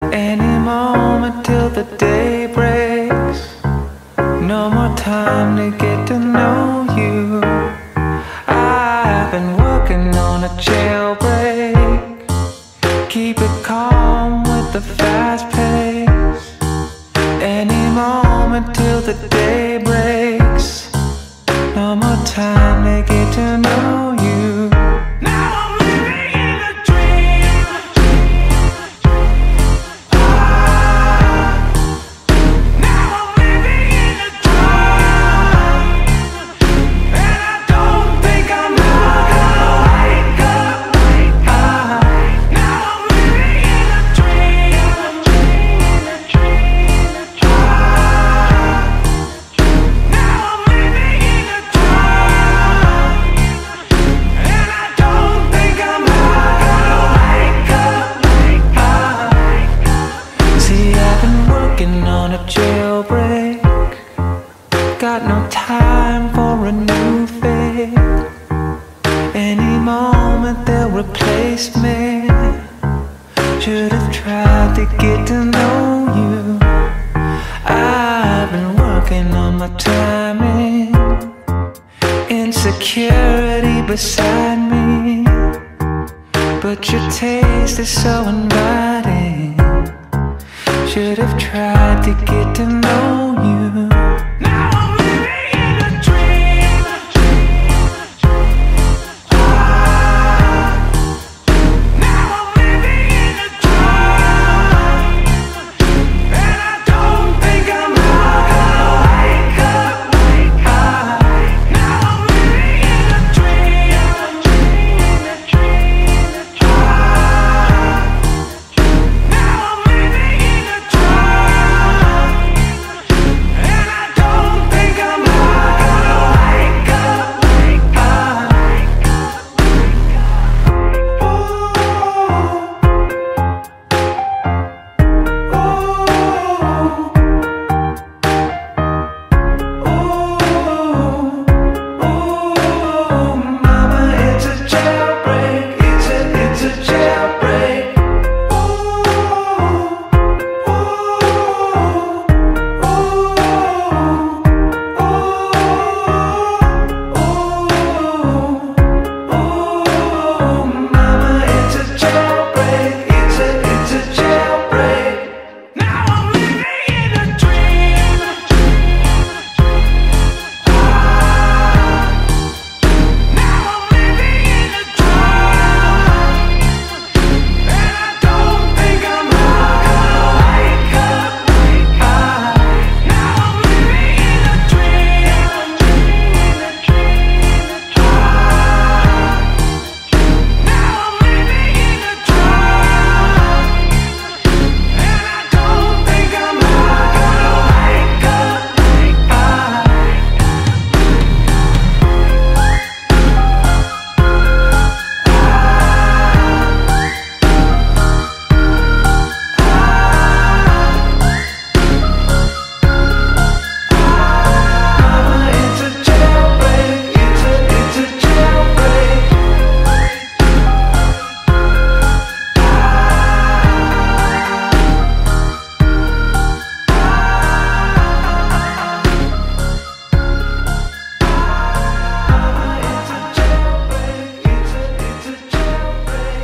Any moment till the day breaks. No more time to get to know you. I've been working on a jailbreak. Keep it calm with the fast pace. Any moment till the day breaks. No more time to get to know you. Now I'm living in a dream. Now I'm living in a dream. And I don't think I'm gonna wake up. Now I'm living in a dream. Now I'm living in a dream. And I don't think I'm gonna wake up. See, I've been working on a jailbreak. Got no time for a new fate. Any moment they'll replace me. Should have tried to get to know you. I've been working on my timing. Insecurity beside me. But your taste is so inviting. Should have tried to get to know you. Now I'm living in a dream. Now I'm living in a dream. And I don't think I'm gonna wake up. Now I'm living in a dream. Now I'm living in a dream. And I don't think I'm gonna wake up. Mama, it's a jailbreak. It's a jailbreak. Mama, it's a jailbreak. It's a jailbreak. Now I'm living in a dream. Now I'm living in a dream. And I don't think I'm gonna wake up. Now I'm living in a dream. Now I'm living in a dream. And I don't think I'm gonna wake up. Mama, it's a jailbreak. It's a jailbreak. Mama, it's a jailbreak. It's a jailbreak.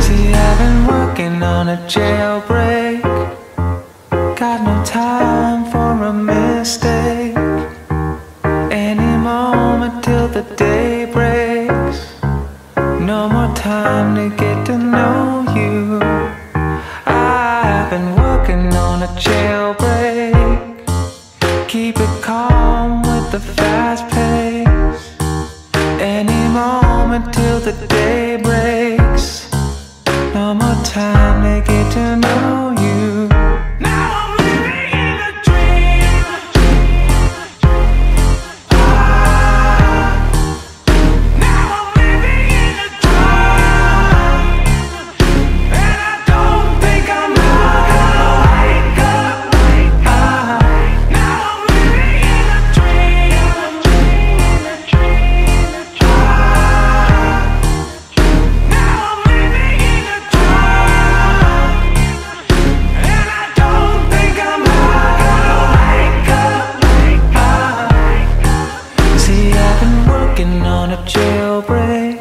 See, I've been working on a jailbreak. Got no time for a mistake. Any moment till the day breaks. No more time to get to know you. I've been working on a jailbreak. Keep it calm with the fast pace. Any moment till the day breaks. No more time to get to know you. Now I'm living in a dream. Now I'm living in a dream. And I don't think I'm ever gonna wake up. Now I'm living in a dream. Now I'm living in a dream. And I don't think I'm ever gonna wake up. See, I've been working on a jailbreak.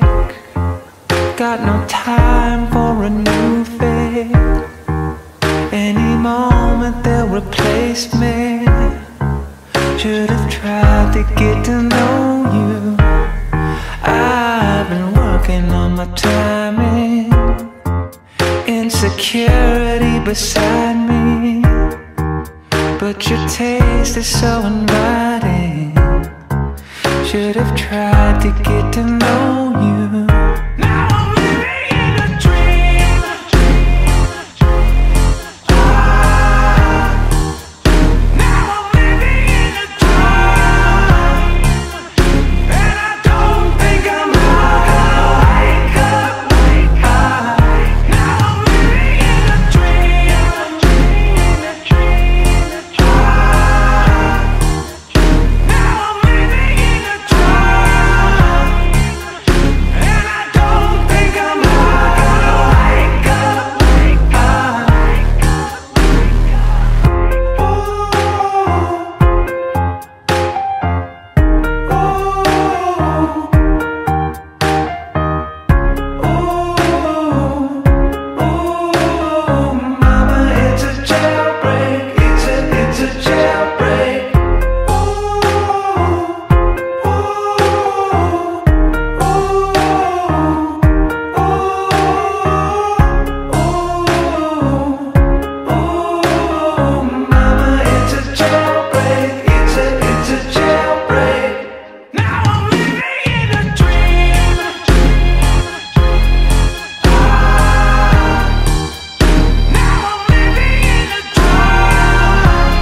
Got no time for a new fate. Any moment they'll replace me. Should have tried to get to know you. I've been working on my timing. Insecurity beside me. But your taste is so inviting. Should have tried to get to know you. Now I'm living in a dream. Now I'm living in a dream. And I don't think I'm ever gonna wake up. Now I'm living in a dream. Now I'm living in a dream. And I don't think I'm ever gonna wake up. Mama, it's a jailbreak. It's a jailbreak. Mama, it's a jailbreak. It's a jailbreak. Now I'm living in a dream. Now I'm living in a dream.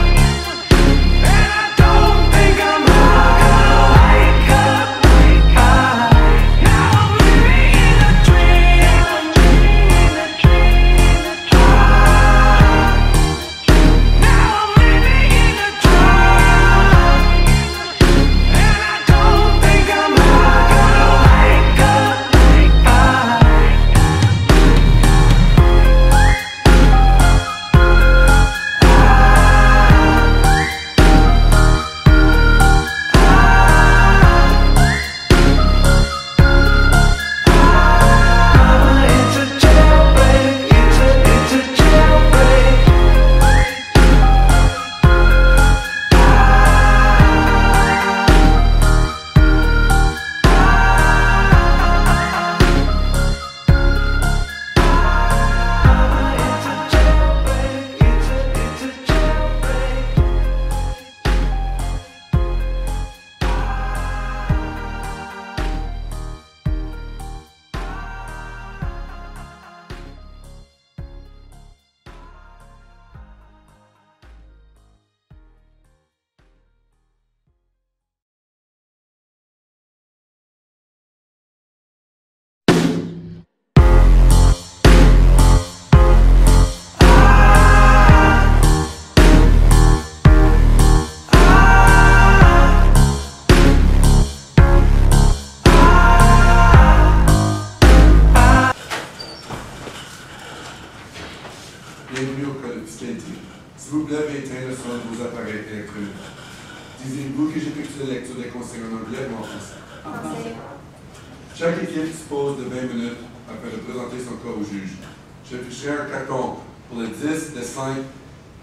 And I don't think I'm ever gonna wake up. Now I'm living in a dream. Now I'm living in a dream. And I don't think I'm ever gonna wake up. Mama, it's a jailbreak. It's a jailbreak. It's a jailbreak. It's a jailbreak. Bienvenue au code de fiscalité. S'il vous plaît, veuillez éteindre le son de vos appareils électroniques. Désirez-vous que j'effectue la lecture des consignes en anglais ou en français? Chaque équipe dispose de 20 minutes afin de présenter son cas au juge. J'afficherai un carton pour le 10, le 5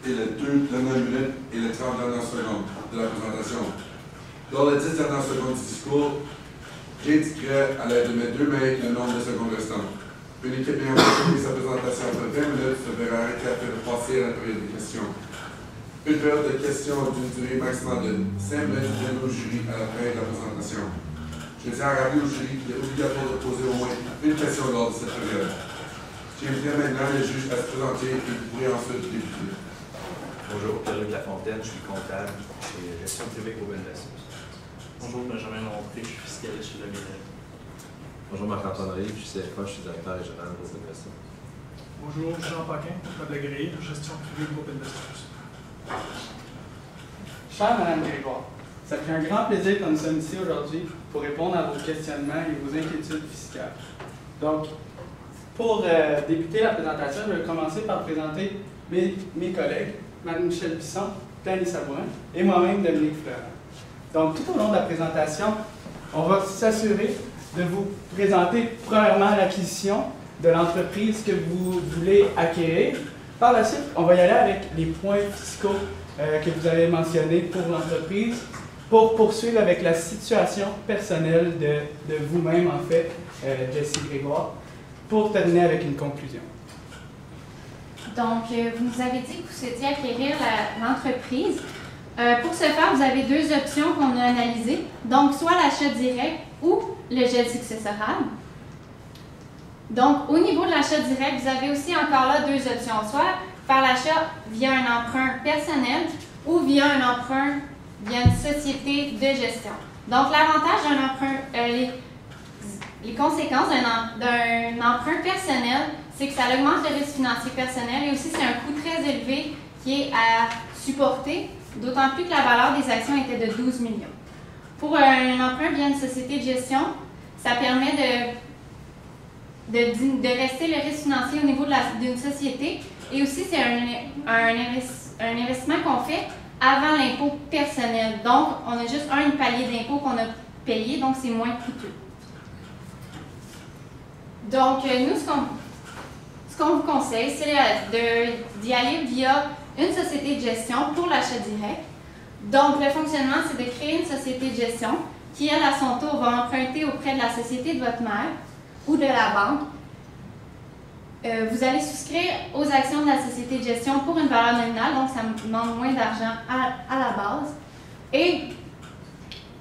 et le 2, le 9 minutes et le 30 dernières secondes de la présentation. Dans les 10 dernières secondes du discours, j'indiquerai à l'aide de mes deux mains le nombre de secondes restantes. Une équipe ayant terminé sa présentation après 20 minutes se verra arrêter afin de passer à la période de questions. Une période de questions d'une durée maximale de 5 minutes viennent au jury à la fin de la présentation. Je tiens à rappeler au jury qu'il est obligatoire de poser au moins une question lors de cette période. J'inviterai maintenant le juge à se présenter et vous pourrez ensuite débuter. Bonjour, Pierre-Luc Lafontaine, je suis comptable chez Gestion Privée Aubin de la Suisse. Bonjour, Benjamin Lompré, je suis fiscaliste chez la BNL. Bonjour, Marc-Antoine Rive, je suis CFA, je suis directeur régional de l'investigation. Bonjour, Jean Paquin, comptable agréé, gestion privée groupe Investos. Chère Madame Grégoire, ça fait un grand plaisir que nous sommes ici aujourd'hui pour répondre à vos questionnements et vos inquiétudes fiscales. Donc, pour débuter la présentation, je vais commencer par présenter mes collègues, Mme Michèle Bisson, Plainy Sabourin et moi-même, Dominique Fleurin. Donc, tout au long de la présentation, on va s'assurer de vous présenter premièrement l'acquisition de l'entreprise que vous voulez acquérir. Par la suite, on va y aller avec les points fiscaux que vous avez mentionnés pour l'entreprise pour poursuivre avec la situation personnelle de vous-même, en fait, Jessie Grégoire, pour terminer avec une conclusion. Donc, vous nous avez dit que vous souhaitiez acquérir l'entreprise. Pour ce faire, vous avez deux options qu'on a analysées. Donc, soit l'achat direct ou le gel successoral. Donc, au niveau de l'achat direct, vous avez aussi encore là deux options. Soit faire l'achat via un emprunt personnel ou via un emprunt via une société de gestion. Donc, l'avantage d'un emprunt, les conséquences d'un emprunt personnel, c'est que ça augmente le risque financier personnel et aussi c'est un coût très élevé qui est à supporter, d'autant plus que la valeur des actions était de 12 millions. Pour un emprunt via une société de gestion, ça permet de rester le risque financier au niveau d'une société et aussi c'est un investissement qu'on fait avant l'impôt personnel. Donc, on a juste un palier d'impôt qu'on a payé, donc c'est moins coûteux. Donc, nous, ce qu'on vous conseille, c'est d'y aller via une société de gestion pour l'achat direct. Donc, le fonctionnement, c'est de créer une société de gestion qui, elle, à son tour, va emprunter auprès de la société de votre mère ou de la banque. Vous allez souscrire aux actions de la société de gestion pour une valeur nominale, donc ça demande moins d'argent à la base. Et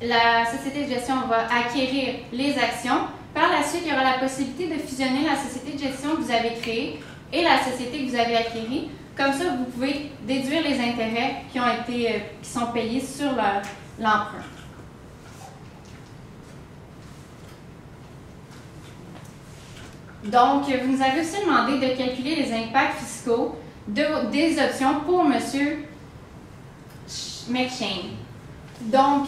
la société de gestion va acquérir les actions. Par la suite, il y aura la possibilité de fusionner la société de gestion que vous avez créée et la société que vous avez acquérie. Comme ça, vous pouvez déduire les intérêts qui sont payés sur l'emprunt. Donc, vous nous avez aussi demandé de calculer les impacts fiscaux des options pour M. McShane. Donc,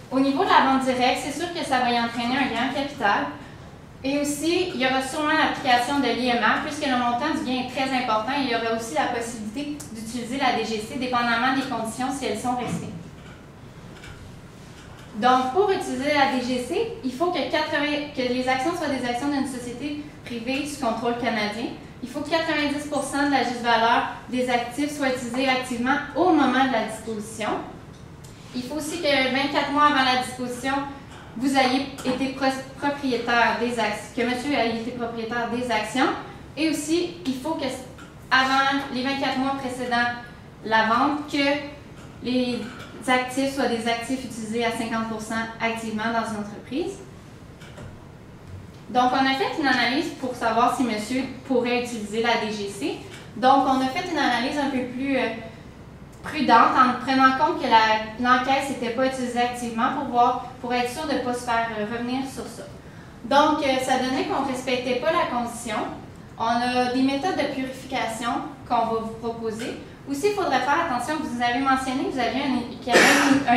au niveau de la vente directe, c'est sûr que ça va y entraîner un gain en capital. Et aussi, il y aura sûrement l'application de l'IMR, puisque le montant du gain est très important. Il y aura aussi la possibilité d'utiliser la DGC, dépendamment des conditions, si elles sont restées. Donc, pour utiliser la DGC, il faut que les actions soient des actions d'une société privée sous contrôle canadien. Il faut que 90% de la juste-valeur des actifs soit utilisée activement au moment de la disposition. Il faut aussi que 24 mois avant la disposition, vous ayez été propriétaire des actions, que monsieur ait été propriétaire des actions. Et aussi, il faut que, avant les 24 mois précédant la vente, que les actifs soient des actifs utilisés à 50% activement dans une entreprise. Donc, on a fait une analyse pour savoir si monsieur pourrait utiliser la DGC. Donc, on a fait une analyse un peu plus prudente en prenant compte que l'encaisse n'était pas utilisée activement pour être sûr de ne pas se faire revenir sur ça. Donc, ça donnait qu'on ne respectait pas la condition. On a des méthodes de purification qu'on va vous proposer. Aussi, il faudrait faire attention, vous avez mentionné que vous aviez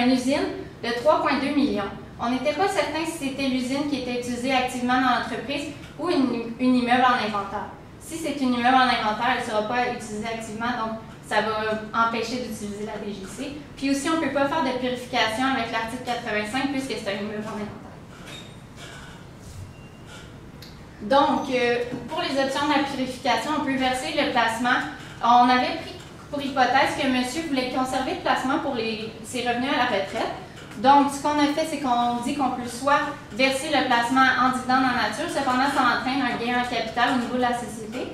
une usine de 3,2 millions. On n'était pas certain si c'était l'usine qui était utilisée activement dans l'entreprise ou une immeuble en inventaire. Si c'est une immeuble en inventaire, elle ne sera pas utilisée activement, donc ça va empêcher d'utiliser la DGC. Puis aussi, on ne peut pas faire de purification avec l'article 85 puisque c'est un immeuble en inventaire. Donc, pour les options de la purification, on peut verser le placement. On avait pris pour hypothèse que monsieur voulait conserver le placement pour ses revenus à la retraite. Donc, ce qu'on a fait, c'est qu'on dit qu'on peut soit verser le placement en dividende en nature, cependant, ça entraîne un gain en capital au niveau de la société,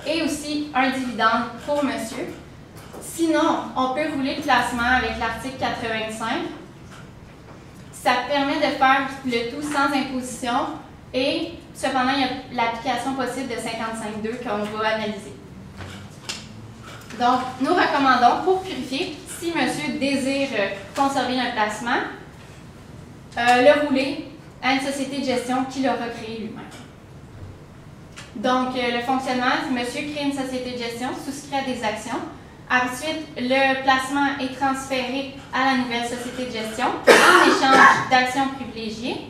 et aussi un dividende pour monsieur. Sinon, on peut rouler le placement avec l'article 85. Ça permet de faire le tout sans imposition et cependant, il y a l'application possible de 55.2 qu'on va analyser. Donc, nous recommandons, pour purifier, si monsieur désire conserver un placement, le rouler à une société de gestion qu'il aura créée lui-même. Donc, le fonctionnement, monsieur crée une société de gestion, souscrit à des actions. Ensuite, le placement est transféré à la nouvelle société de gestion en échange d'actions privilégiées.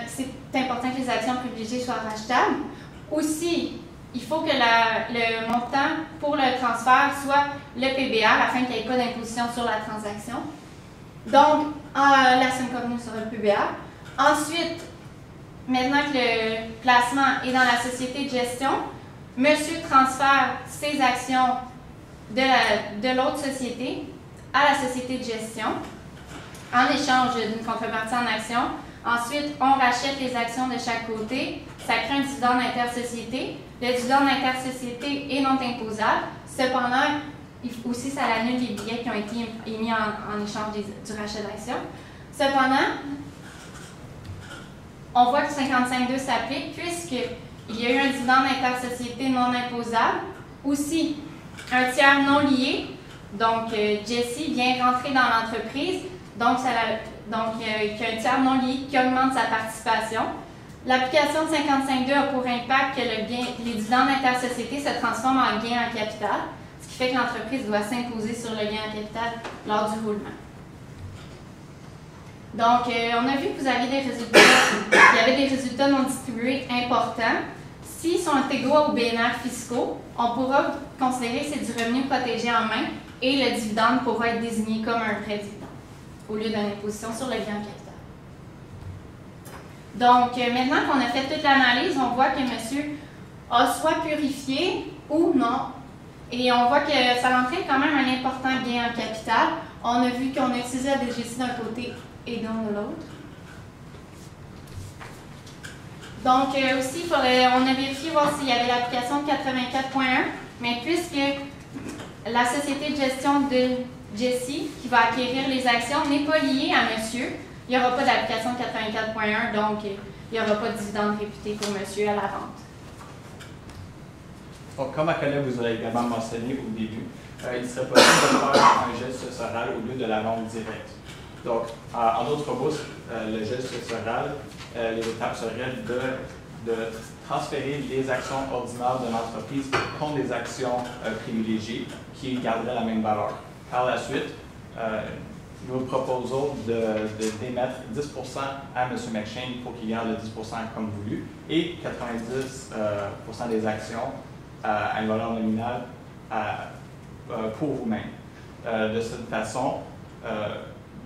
C'est important que les actions privilégiées soient rachetables. Aussi, il faut que le montant pour le transfert soit le PBR afin qu'il n'y ait pas d'imposition sur la transaction. Donc, la somme convenue sera le PBR. Ensuite, maintenant que le placement est dans la société de gestion, monsieur transfère ses actions de l'autre société à la société de gestion en échange d'une contrepartie en actions. Ensuite, on rachète les actions de chaque côté. Ça crée un dividende intersociété. Le dividende intersociété est non imposable. Cependant, aussi, ça annule les billets qui ont été émis en échange du rachat d'actions. Cependant, on voit que 55.2 s'applique puisqu'il y a eu un dividende intersociété non imposable. Aussi, un tiers non lié, donc Jessie vient rentrer dans l'entreprise, donc il y a un tiers non lié qui augmente sa participation. L'application de 55.2 a pour impact que les dividendes intersociétés se transforment en gain en capital, ce qui fait que l'entreprise doit s'imposer sur le gain en capital lors du roulement. Donc, on a vu que vous aviez des résultats, il y avait des résultats non distribués importants. S'ils sont égaux aux BNR fiscaux, on pourra considérer que c'est du revenu protégé en main et le dividende pourra être désigné comme un vrai dividende au lieu d'une imposition sur le gain en capital. Donc, maintenant qu'on a fait toute l'analyse, on voit que monsieur a soit purifié ou non. Et on voit que ça entraîne quand même un important gain en capital. On a vu qu'on a utilisé la DGC d'un côté et de l'autre. Donc, aussi, on a vérifié voir s'il y avait l'application de 84.1, mais puisque la société de gestion de Jessie, qui va acquérir les actions, n'est pas liée à monsieur, il n'y aura pas d'application de 84.1, donc il n'y aura pas de dividende réputé pour monsieur à la vente. Donc, comme ma collègue vous a également mentionné au début, il serait possible de faire un geste successoral au lieu de la vente directe. Donc, en d'autres mots, le geste successoral, les étapes seraient de transférer les actions ordinaires de l'entreprise contre des actions privilégiées qui garderaient la même valeur. Par la suite, nous proposons d'émettre 10 à M. McShane pour qu'il garde le 10 comme voulu et 90 des actions à une valeur nominale pour vous-même. De cette façon,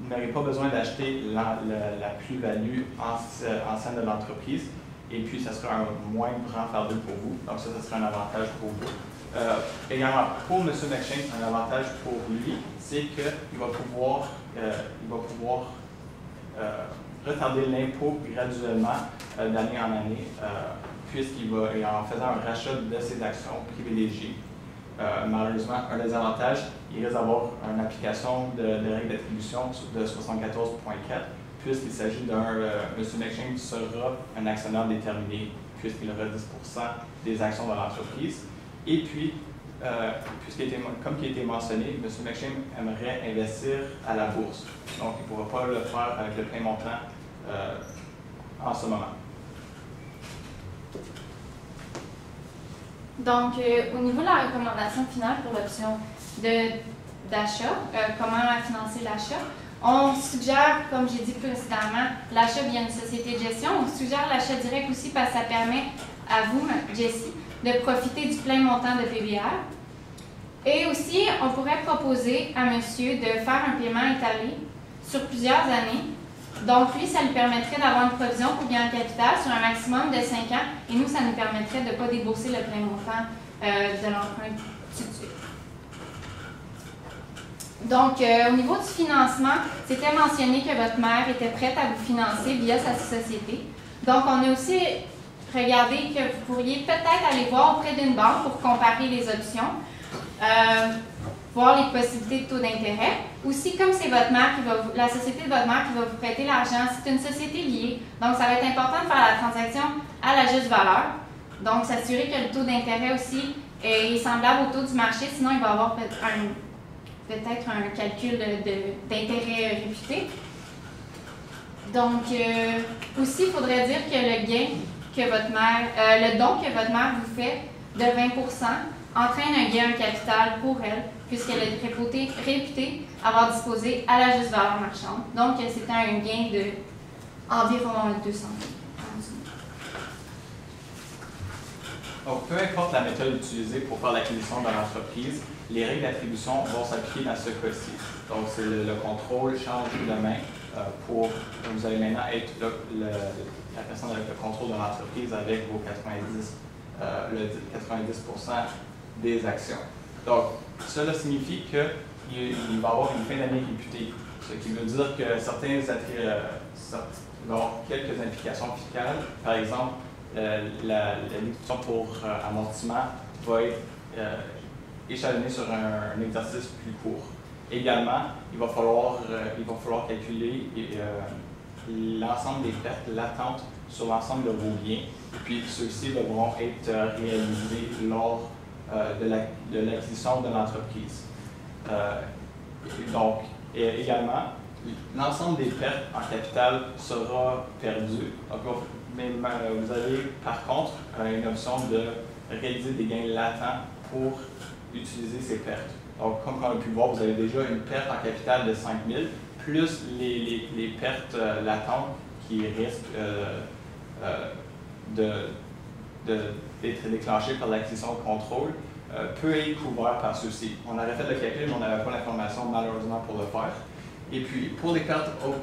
vous n'aurez pas besoin d'acheter la plus-value ancienne de l'entreprise et puis ça sera un moins grand fardeau pour vous. Donc ça sera un avantage pour vous. Également, pour M. McShane, un avantage pour lui, c'est qu'il va pouvoir, retarder l'impôt graduellement d'année en année, en faisant un rachat de ses actions privilégiées. Malheureusement, un des avantages, il risque d'avoir une application de règles d'attribution de 74.4, puisqu'il s'agit d'un M. McShane sera un actionnaire déterminé, puisqu'il aura 10 des actions de l'entreprise. Et puis, comme il a été mentionné, M. McShane aimerait investir à la bourse. Donc, il ne pourra pas le faire avec le plein montant en ce moment. Donc, au niveau de la recommandation finale pour l'option d'achat, comment financer l'achat, on suggère, comme j'ai dit précédemment, l'achat via une société de gestion. On suggère l'achat direct aussi parce que ça permet à vous, Jessie, de profiter du plein montant de PBR. Et aussi, on pourrait proposer à monsieur de faire un paiement étalé sur plusieurs années. Donc, lui, ça lui permettrait d'avoir une provision pour gain en capital sur un maximum de 5 ans. Et nous, ça nous permettrait de ne pas débourser le plein montant de l'emprunt tout de suite. Donc, au niveau du financement, c'était mentionné que votre mère était prête à vous financer via sa société. Donc, on a aussi regardé que vous pourriez peut-être aller voir auprès d'une banque pour comparer les options. voir les possibilités de taux d'intérêt. Aussi, comme c'est votre mère qui va la société de votre mère qui va vous prêter l'argent, c'est une société liée. Donc, ça va être important de faire la transaction à la juste valeur. Donc, s'assurer que le taux d'intérêt aussi est semblable au taux du marché, sinon il va y avoir peut-être un calcul d'intérêt réputé. Donc, aussi, il faudrait dire que le gain que votre mère, le don que votre mère vous fait de 20% entraîne un gain en capital pour elle, puisqu'elle est réputée avoir disposé à la juste valeur marchande. Donc, c'était un gain de environ 200 000. Donc, peu importe la méthode utilisée pour faire l'acquisition de l'entreprise, les règles d'attribution vont s'appliquer dans ce cas-ci. Donc, c'est le contrôle change de main vous allez maintenant être la personne avec le contrôle de l'entreprise avec vos 90% des actions. Donc, cela signifie qu'il va y avoir une fin d'année réputée, ce qui veut dire que il va y avoir quelques implications fiscales. Par exemple, la déduction pour amortissement va être échelonnée sur un exercice plus court. Également, il va falloir calculer l'ensemble des pertes latentes sur l'ensemble de vos biens, et puis ceux-ci devront être réalisés lors de l'acquisition de l'entreprise. Donc, également, l'ensemble des pertes en capital sera perdu. Donc, mais vous avez par contre une option de réaliser des gains latents pour utiliser ces pertes. Donc, comme on a pu voir, vous avez déjà une perte en capital de 5 000, plus les pertes latentes qui risquent d'être déclenchées par l'acquisition de contrôle, peut être couvert par ceux-ci. On aurait fait le calcul, mais on n'avait pas l'information malheureusement pour le faire. Et puis, pour les pertes au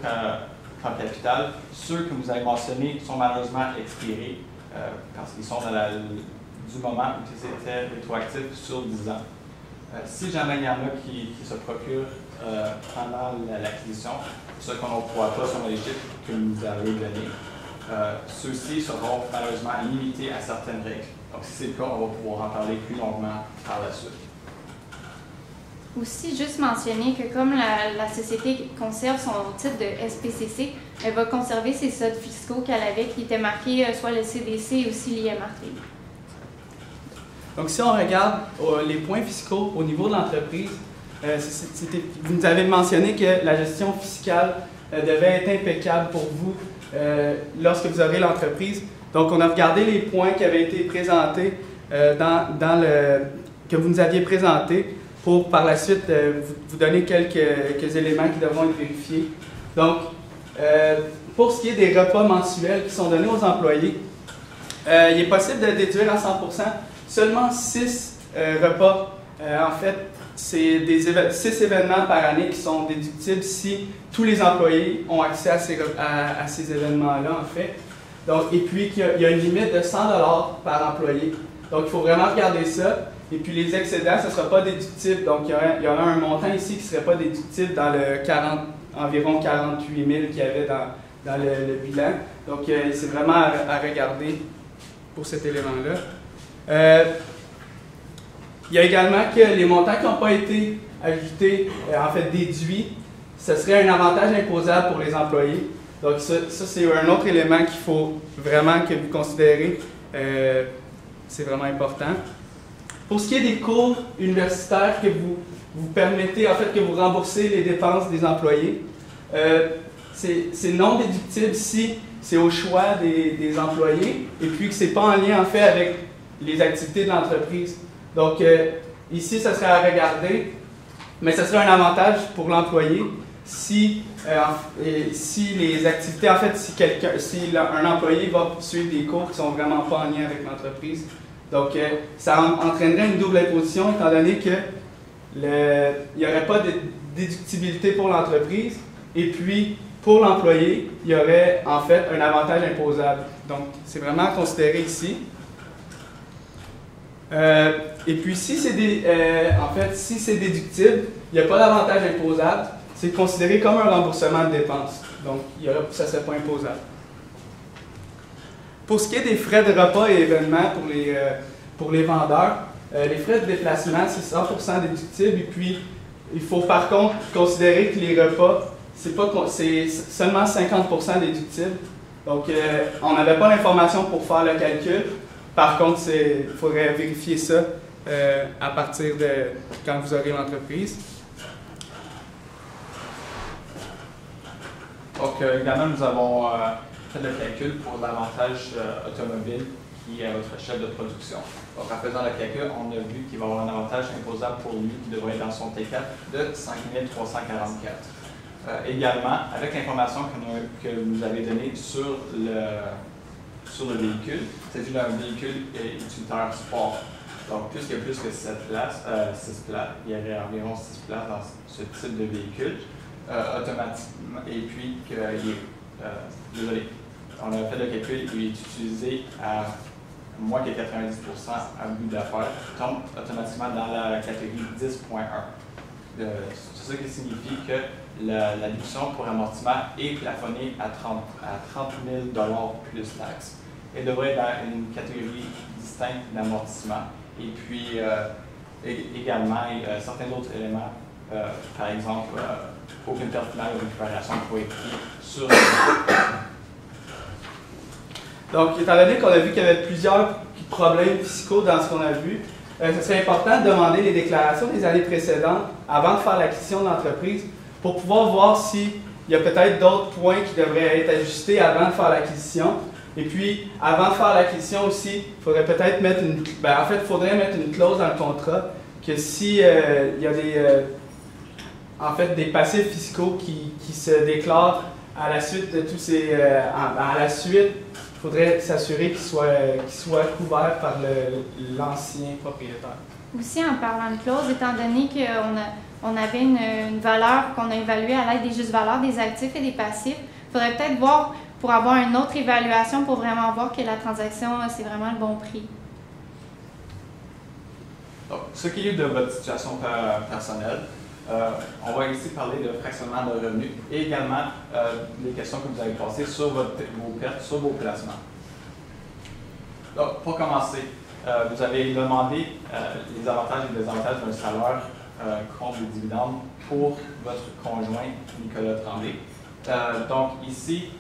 capital, ceux que vous avez mentionnés sont malheureusement expirés parce qu'ils sont du moment où ils étaient rétroactifs sur 10 ans. Si jamais il y en a qui se procurent pendant l'acquisition, ce qu'on ne pourra pas sur les chiffres que vous avez donnés, ceux-ci seront malheureusement limités à certaines règles. Donc, si c'est le cas, on va pouvoir en parler plus longuement par la suite. Aussi, juste mentionner que comme la société conserve son titre de SPCC, elle va conserver ses soldes fiscaux qu'elle avait qui étaient marqués soit le CDC et aussi l'IMRT. Donc, si on regarde les points fiscaux au niveau de l'entreprise, vous nous avez mentionné que la gestion fiscale devait être impeccable pour vous lorsque vous aurez l'entreprise. Donc, on a regardé les points qui avaient été présentés que vous nous aviez présentés pour par la suite vous donner quelques éléments qui devront être vérifiés. Donc, pour ce qui est des repas mensuels qui sont donnés aux employés, il est possible de déduire à 100% seulement 6 repas. En fait, c'est 6 événements par année qui sont déductibles si tous les employés ont accès à ces événements-là, en fait. Donc, et puis, il y a une limite de 100 $ par employé. Donc, il faut vraiment regarder ça. Et puis, les excédents, ce ne sera pas déductible. Donc, il y aura un montant ici qui ne serait pas déductible dans le environ 48 000 qu'il y avait dans le bilan. Donc, c'est vraiment à regarder pour cet élément-là. Il y a également que les montants qui n'ont pas été ajoutés, en fait déduits, ce serait un avantage imposable pour les employés. Donc ça c'est un autre élément qu'il faut vraiment que vous considérez. C'est vraiment important. Pour ce qui est des cours universitaires que vous permettez, en fait, que vous remboursez les dépenses des employés, c'est non déductible si c'est au choix des employés et puis que ce n'est pas en lien, en fait, avec les activités de l'entreprise. Donc, ici, ça serait à regarder, mais ce serait un avantage pour l'employé si les activités, en fait, si un employé va suivre des cours qui ne sont vraiment pas en lien avec l'entreprise. Donc, ça entraînerait une double imposition étant donné qu'il n'y aurait pas de déductibilité pour l'entreprise et puis, pour l'employé, il y aurait en fait un avantage imposable. Donc, c'est vraiment à considérer ici. Et puis, si c'est déductible, il n'y a pas d'avantage imposable, c'est considéré comme un remboursement de dépenses. Donc, ça ne serait pas imposable. Pour ce qui est des frais de repas et événements pour les vendeurs, Les frais de déplacement, c'est 100% déductible. Et puis, il faut par contre considérer que les repas, c'est seulement 50% déductible. Donc, on n'avait pas l'information pour faire le calcul. Par contre, il faudrait vérifier ça à partir de quand vous aurez l'entreprise. Donc, également, nous avons fait le calcul pour l'avantage automobile qui est à votre chef de production. Donc, en faisant le calcul, on a vu qu'il va y avoir un avantage imposable pour lui qui devrait être dans son T4 de 5 344. Également, avec l'information que vous avez donnée sur le véhicule, c'est-à-dire un véhicule utilitaire sport. Donc, puisqu'il y a plus que 7 places, 6 places, il y aurait environ 6 places dans ce type de véhicule, automatiquement, et puis désolé, on a fait le calcul, il est utilisé à moins que 90% à but d'affaires, tombe automatiquement dans la catégorie 10.1. C'est ça qui signifie que la déduction pour amortissement est plafonnée à 30 000 $ plus taxes. Elle devrait être dans une catégorie distincte d'amortissement. Et puis, également, certains autres éléments, par exemple, aucune perte finale de récupération pourrait être prise sur Donc, étant donné qu'on a vu qu'il y avait plusieurs problèmes fiscaux dans ce qu'on a vu, ce serait important de demander les déclarations des années précédentes avant de faire l'acquisition de l'entreprise pour pouvoir voir s'il y a peut-être d'autres points qui devraient être ajustés avant de faire l'acquisition. Et puis, avant de faire l'acquisition aussi, il faudrait peut-être mettre il faudrait mettre une clause dans le contrat que si il y a des passifs fiscaux qui se déclarent à la suite de tous ces à la suite, il faudrait s'assurer qu'ils soient couverts par l'ancien propriétaire. Aussi, en parlant de clause, étant donné qu'on avait une valeur qu'on a évaluée à l'aide des justes valeurs des actifs et des passifs, il faudrait peut-être voir pour avoir une autre évaluation pour vraiment voir que la transaction, c'est vraiment le bon prix. Donc, ce qui est de votre situation personnelle, on va ici parler de fractionnement de revenus et également des questions que vous avez posées sur vos pertes, sur vos placements. Donc, pour commencer, vous avez demandé les avantages et désavantages d'un salaire contre les dividendes pour votre conjoint Nicolas Tremblay. Donc, ici,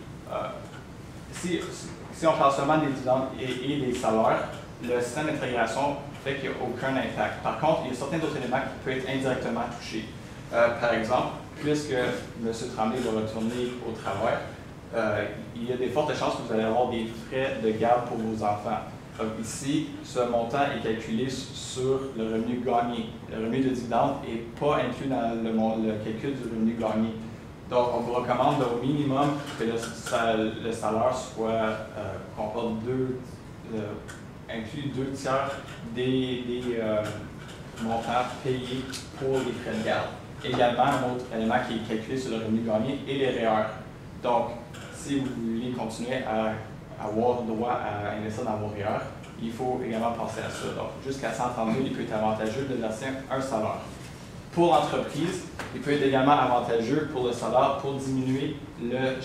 si on parle seulement des dividendes et des salaires, le système d'intégration fait qu'il n'y a aucun impact. Par contre, il y a certains autres éléments qui peuvent être indirectement touchés. Par exemple, puisque M. Tremblay va retourner au travail, il y a des fortes chances que vous allez avoir des frais de garde pour vos enfants. Donc ici, ce montant est calculé sur le revenu gagné. Le revenu de dividende n'est pas inclus dans le calcul du revenu gagné. Donc, on vous recommande au minimum que le salaire soit comporte inclut 2/3 des montants payés pour les frais de garde. Également, un autre élément qui est calculé sur le revenu gagné est les REER. Donc, si vous voulez continuer à avoir droit à investir dans vos REER, il faut également penser à ça. Donc, jusqu'à 130 000, il peut être avantageux de verser un salaire. Pour l'entreprise, il peut être également avantageux pour le salaire pour diminuer le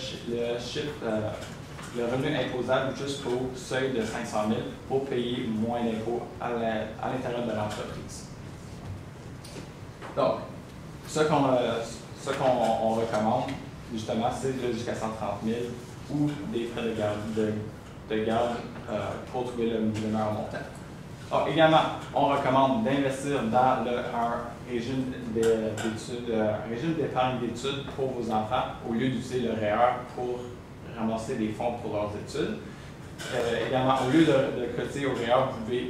revenu imposable jusqu'au seuil de 500 000 pour payer moins d'impôts à l'intérieur de l'entreprise. Donc, ce qu'on recommande, justement, c'est jusqu'à 130 000 ou des frais de garde pour trouver le meilleur montant. Alors, également, on recommande d'investir dans un régime d'épargne d'études pour vos enfants au lieu d'utiliser le REER pour ramasser des fonds pour leurs études. Également, au lieu de cotiser au REER, vous pouvez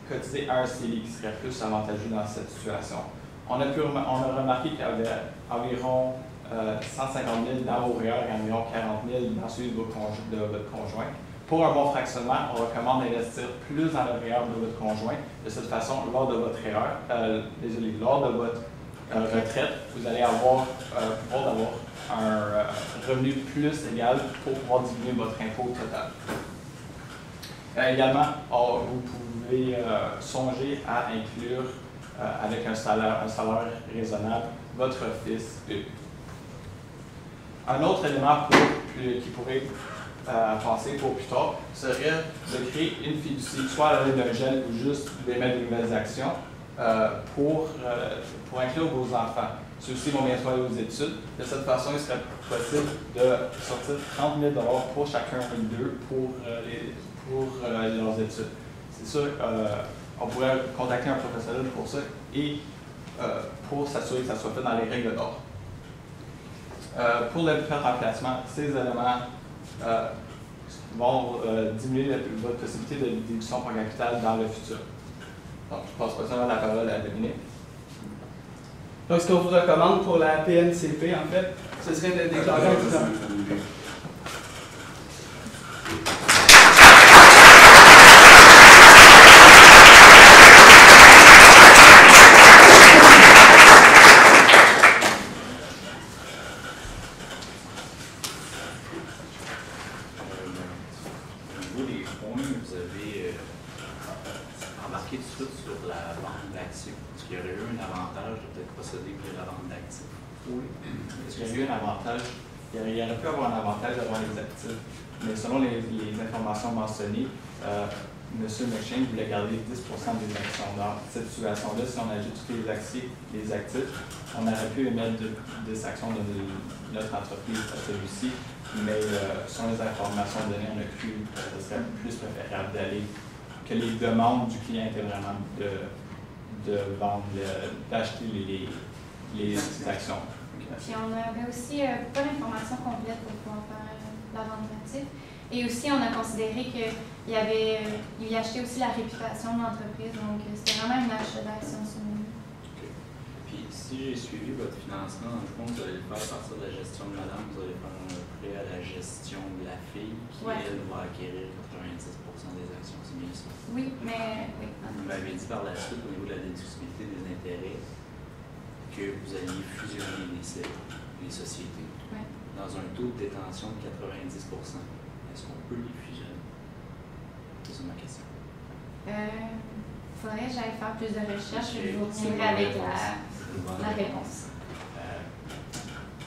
cotiser à un CELI qui serait plus avantageux dans cette situation. On a remarqué qu'il y avait environ 150 000 dans vos REER et environ 40 000 dans celui de votre conjoint. Pour un bon fractionnement, on recommande d'investir plus dans le REER de votre conjoint. De cette façon, lors de votre lors de votre retraite, vous allez pouvoir avoir un revenu plus égal pour pouvoir diminuer votre impôt total. Également, vous pouvez songer à inclure avec un salaire raisonnable votre fils Hugues. Un autre élément qui pourrait à penser pour plus tard serait de créer une fiducie, soit à l'aide d'un gel ou juste d'émettre de nouvelles actions pour inclure vos enfants. Ceux-ci vont bientôt aller aux études. De cette façon, il serait possible de sortir 30 000 $ pour chacun d'eux pour leurs études. C'est sûr, on pourrait contacter un professionnel pour ça et pour s'assurer que ça soit fait dans les règles d'or. Pour le remplacement, ces éléments vont diminuer votre possibilité de déduction par capital dans le futur. Donc, je passe pas seulement la parole à Dominique. Donc, ce qu'on vous recommande pour la PNCP, en fait, ce serait de déclarer un bilan. Au niveau des points, vous avez embarqué tout de suite sur la vente d'actions. Est-ce qu'il y aurait eu un avantage de peut-être procéder pour la vente d'actifs? Oui. Est-ce qu'il y a eu un avantage? Il aurait pu avoir un avantage d'avoir les actifs. Mais selon les informations mentionnées, M. McShane voulait garder 10% des actions. Dans cette situation-là, si on ajoute tous les actifs, on aurait pu émettre des actions de notre entreprise à celui-ci, mais selon les informations données, on a cru que ce serait plus préférable que les demandes du client étaient vraiment de vendre, d'acheter les actions. Puis on avait aussi pas l'information complète pour pouvoir faire la vente d'actifs. Et aussi, on a considéré qu'il achetait aussi la réputation de l'entreprise. Donc, c'était vraiment une achat d'actions sur nous. Okay. Puis, si j'ai suivi votre financement, dans le fond, vous allez le faire à partir de la gestion de madame, vous allez faire un prêt à la gestion de la fille qui, elle, va acquérir 90% des actions. C'est bien ça? Oui, mais... Oui. Vous m'avez dit par la suite, au niveau de la déductibilité des intérêts, que vous alliez fusionner les sociétés dans un taux de détention de 90%. Est-ce qu'on peut les fusionner? C'est ma question. Faudrait que j'aille faire plus de recherches et je vous reviendrai avec la réponse.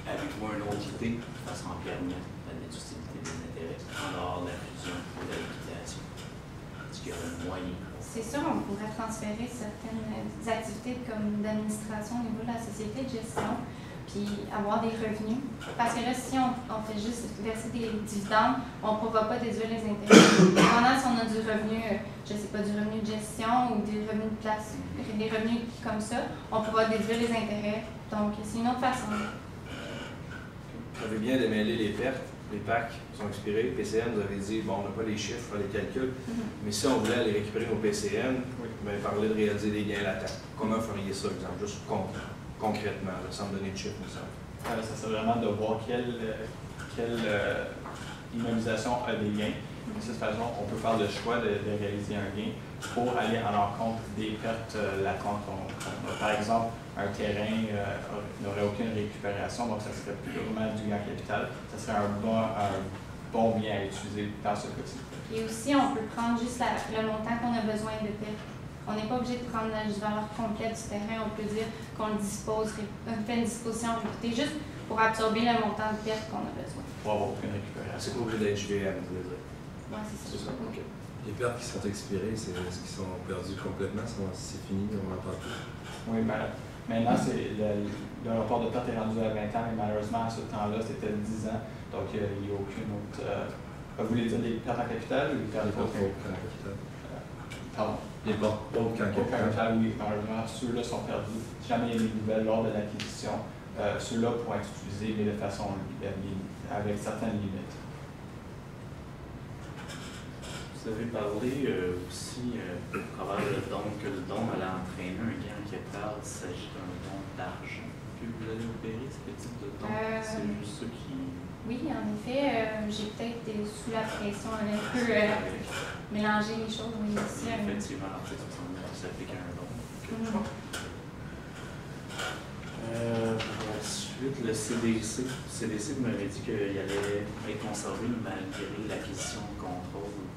Avez-vous une autre idée de façon à permettre la déductibilité des intérêts en dehors de la fusion ou de la liquidation? Est-ce qu'il y a un moyen? C'est sûr, on pourrait transférer certaines activités comme d'administration au niveau de la société de gestion, puis avoir des revenus. Parce que là, si on fait juste verser des dividendes, on ne pourra pas déduire les intérêts. Cependant, si on a du revenu, je ne sais pas, du revenu de gestion ou des revenus de place, des revenus comme ça, on pourra déduire les intérêts. Donc, c'est une autre façon. Vous avez bien démêlé les pertes. Les PAC sont expirés. PCN, vous avez dit, bon, on n'a pas les chiffres, pas les calculs. Mais si on voulait aller récupérer nos PCN, vous m'avez parlé de réaliser des gains latents. Comment feriez ça, exemple, juste concrètement, là, sans me donner de chiffres, ça? Ça serait vraiment de voir quelle immobilisation a des gains. De cette façon, on peut faire le choix de réaliser un gain pour aller à l'encontre des pertes latentes. Par exemple, un terrain n'aurait aucune récupération, donc ça serait purement du gain capital. Ça serait un bon bien à utiliser dans ce cas-ci. Et aussi, on peut prendre juste le montant qu'on a besoin de perte. On n'est pas obligé de prendre la valeur complète du terrain. On peut dire qu'on le dispose, on fait une disposition réputée juste pour absorber le montant de perte qu'on a besoin. Pour avoir aucune récupération. C'est pas obligé d'être JVM, vous voulez dire? Oui, c'est ça. OK. Les pertes qui sont expirées, est-ce qu'ils sont perdus complètement? C'est fini, on n'en parle plus? Oui, maintenant, le rapport de perte est rendu à 20 ans, mais malheureusement, à ce temps-là, c'était 10 ans. Donc, il n'y a aucune autre. Vous voulez dire des pertes en capital ou des pertes en capital? Pardon? Les pertes en capital. Oui, malheureusement, ceux-là sont perdus. Si jamais il y a des nouvelles lors de l'acquisition, ceux-là pourront être utilisés, mais de façon avec certaines limites. Vous avez parlé aussi à travers le don que le don allait entraîner un gain en capital. Il s'agit d'un don d'argent que vous allez opérer, ce type de don. C'est juste ça qui. Oui, en effet, j'ai peut-être sous la pression un peu mélanger les choses, mais aussi. Effectivement, l'article 69 s'applique à un don. Ensuite, le CDC. Le CDC, vous m'avez dit qu'il allait être conservé malgré l'acquisition de contrôle.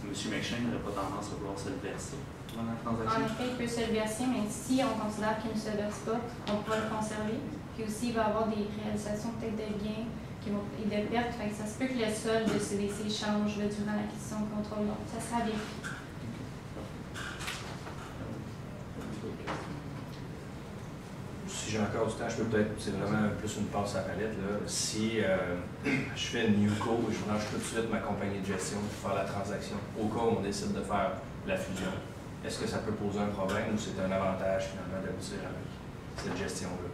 M. McShane n'aurait pas tendance à vouloir se le verser dans la transaction? En effet, il peut se le verser, mais si on considère qu'il ne se verse pas, on pourra le conserver. Puis aussi, il va y avoir des réalisations peut-être de gains et de pertes. Fait que ça se peut que le solde de CDC change là, durant l'acquisition de contrôle. Donc, ça sera bien. Si j'ai encore du temps, je peux peut-être, c'est vraiment plus une passe à la palette. Là. Si je fais une NewCo et je branche tout de suite ma compagnie de gestion pour faire la transaction, au cas où on décide de faire la fusion, est-ce que ça peut poser un problème ou c'est un avantage finalement d'aboutir avec cette gestion-là?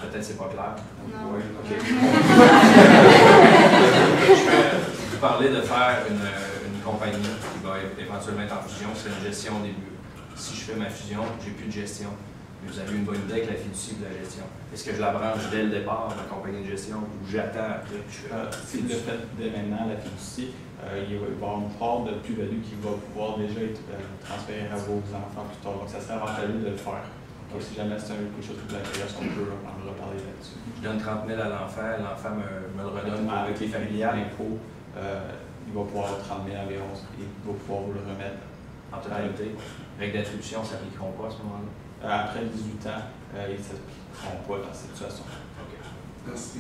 Peut-être c'est pas clair. Non. Oui, OK. Vous parlez de faire une compagnie qui va éventuellement être en fusion, c'est une gestion au début. Si je fais ma fusion, j'ai plus de gestion. Mais vous avez une bonne idée avec la fiducie de la gestion. Est-ce que je la branche dès le départ, ma compagnie de gestion, ou j'attends après que je fais Si vous le faites dès maintenant, la fiducie, il va y avoir une part de plus-value qui va pouvoir déjà être transférée à vos enfants plus tard. Donc, ça serait avantageux de le faire. Donc, si jamais c'est quelque chose de la création, on peut en reparler là-dessus. Je donne 30 000 à l'enfant me le redonne avec les familiales, familiales. il va pouvoir avoir 30 000 environ, et il va pouvoir vous le remettre. En totalité. Règles d'attribution, ça s'appliqueront pas à ce moment-là? Après 18 ans, ils ne s'appliqueront pas dans cette situation. OK. Merci.